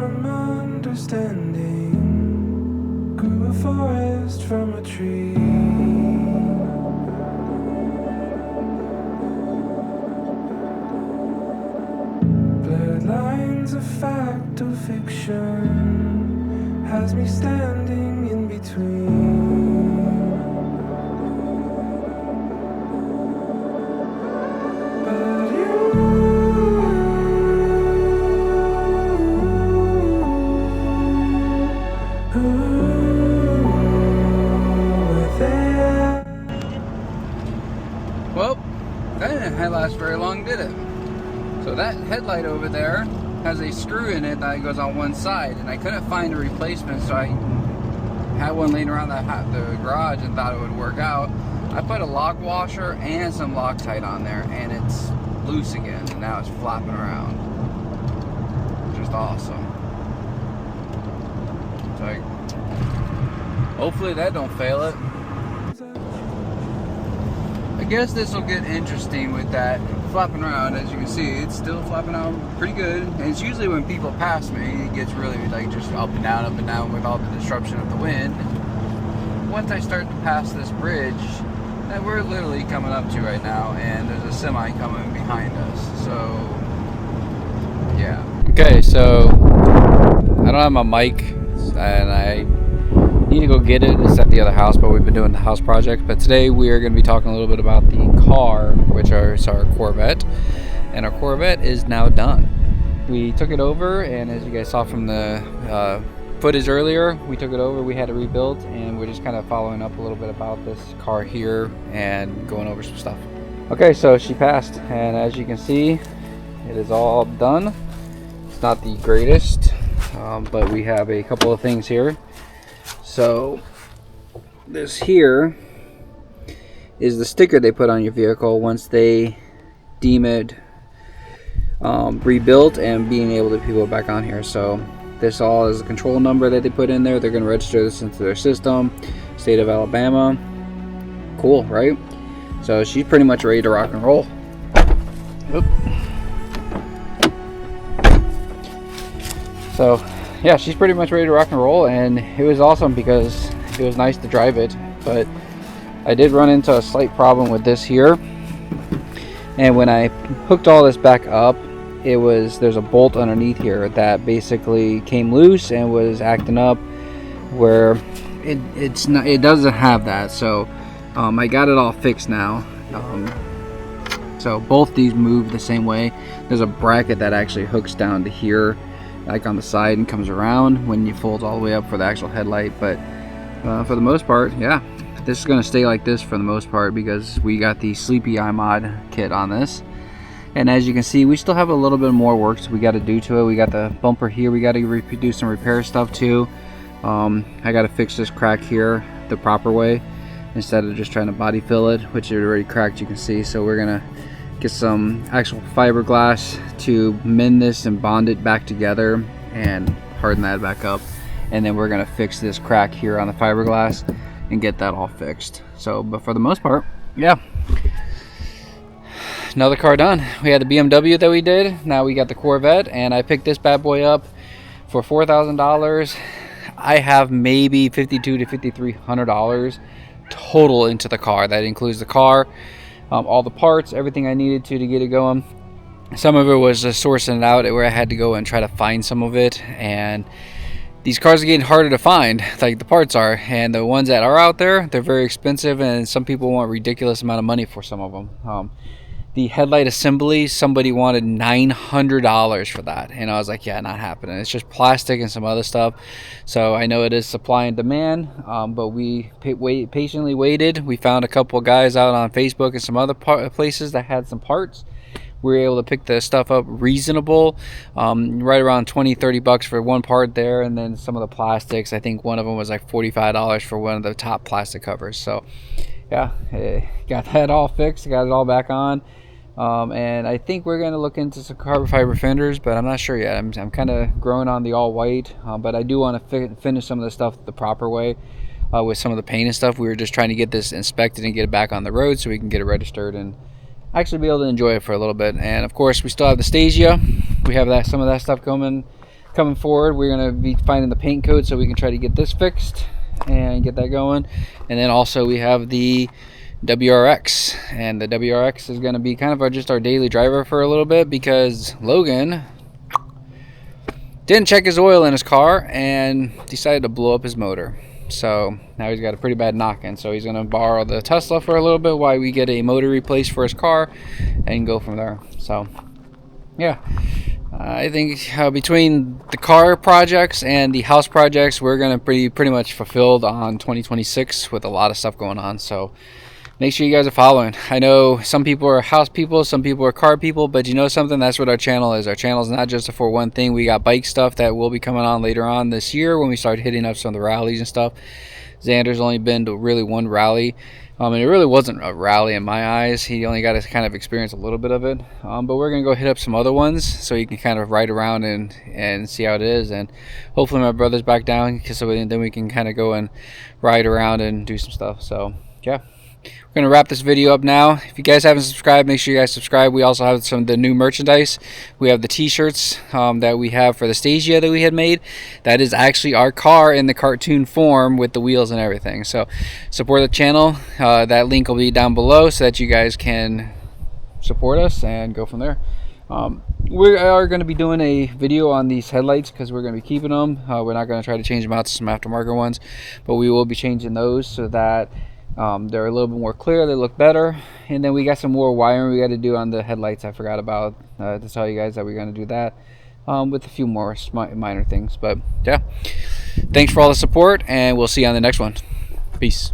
from understanding, grew a forest from a tree. Blurred lines of fact or fiction has me standing in between. But well, that didn't last very long, did it? So that headlight over there has a screw in it that goes on one side, and I couldn't find a replacement, so I had one laying around the garage and thought it would work out. I put a lock washer and some Loctite on there, and it's loose again, and now it's flapping around. Just awesome. So hopefully that don't fail it. I guess this will get interesting with that flapping around. As you can see, it's still flapping out pretty good. And it's usually when people pass me, it gets really like just up and down with all the disruption of the wind. Once I start to pass this bridge that we're literally coming up to right now, and there's a semi coming behind us. So, yeah. Okay, so I don't have my mic, and I need to go get it. It's at the other house, but we've been doing the house project. But today we are going to be talking a little bit about the car, which is our Corvette, and our Corvette is now done. We took it over, and as you guys saw from the footage earlier, we took it over, we had it rebuilt, and we're just kind of following up a little bit about this car here and going over some stuff. Okay, so she passed, and as you can see, it is all done. It's not the greatest, but we have a couple of things here. So this here is the sticker they put on your vehicle once they deem it rebuilt and being able to put it back on here. So this all is a control number that they put in there. They're going to register this into their system. State of Alabama. Cool, right? So she's pretty much ready to rock and roll. Oop. So yeah, she's pretty much ready to rock and roll, and it was awesome because it was nice to drive it. But I did run into a slight problem with this here, and when I hooked all this back up, there's a bolt underneath here that basically came loose and was acting up where it doesn't have that. So I got it all fixed now. So both these move the same way. There's a bracket that actually hooks down to here, like on the side, and comes around when you fold all the way up for the actual headlight. But for the most part, yeah, this is going to stay like this for the most part because we got the Sleepy iMod kit on this. And as you can see, we still have a little bit more work we got to do to it. We got the bumper here, we got to do some repair stuff too. I got to fix this crack here the proper way instead of just trying to body fill it, which it already cracked, you can see. So we're gonna get some actual fiberglass to mend this and bond it back together and harden that back up, and then we're gonna fix this crack here on the fiberglass and get that all fixed. So but for the most part, yeah, another car done. We had the BMW that we did, now we got the Corvette, and I picked this bad boy up for $4,000. I have maybe $5,200 to $5,300 total into the car. That includes the car, all the parts, everything I needed to get it going. Some of it was just sourcing it out where I had to go and try to find some of it, and these cars are getting harder to find, like the parts are, and the ones that are out there, they're very expensive, and some people want ridiculous amount of money for some of them. The headlight assembly, somebody wanted $900 for that, and I was like, yeah, not happening. It's just plastic and some other stuff. So I know it is supply and demand, but we patiently waited. We found a couple of guys out on Facebook and some other places that had some parts. We were able to pick the stuff up reasonable, right around $20-30 for one part there, and then some of the plastics, I think one of them was like $45 for one of the top plastic covers. So yeah, got that all fixed, got it all back on. And I think we're going to look into some carbon fiber fenders, but I'm not sure yet. I'm kind of growing on the all white, but I do want to finish some of the stuff the proper way with some of the paint and stuff. We were just trying to get this inspected and get it back on the road so we can get it registered and actually be able to enjoy it for a little bit. And of course, we still have the Stasia. We have some of that stuff coming coming forward, we're going to be finding the paint code so we can try to get this fixed and get that going. And then also we have the WRX, and the WRX is going to be kind of just our daily driver for a little bit because Logan didn't check his oil in his car and decided to blow up his motor. So now he's got a pretty bad knock-in, so he's going to borrow the Tesla for a little bit while we get a motor replaced for his car and go from there. So yeah, I think between the car projects and the house projects, we're going to be pretty much fulfilled on 2026 with a lot of stuff going on. So make sure you guys are following. I know some people are house people, some people are car people, but you know something? That's what our channel is. Our channel is not just for one thing. We got bike stuff that will be coming on later on this year when we start hitting up some of the rallies and stuff. Xander's only been to really one rally. And it really wasn't a rally in my eyes. He only got to kind of experience a little bit of it. But we're going to go hit up some other ones so you can kind of ride around and see how it is. And hopefully my brother's back down so then we can kind of go and ride around and do some stuff. So yeah. We're going to wrap this video up now. If you guys haven't subscribed, make sure you guys subscribe. We also have some of the new merchandise. We have the t-shirts that we have for the Stagia that we had made. That is actually our car in the cartoon form with the wheels and everything. So support the channel. That link will be down below so that you guys can support us and go from there. We are going to be doing a video on these headlights because we're going to be keeping them. We're not going to try to change them out to some aftermarket ones, but we will be changing those so that they're a little bit more clear, they look better. And then we got some more wiring we got to do on the headlights. I forgot about to tell you guys that we're going to do that with a few more minor things. But yeah, thanks for all the support, and we'll see you on the next one. Peace.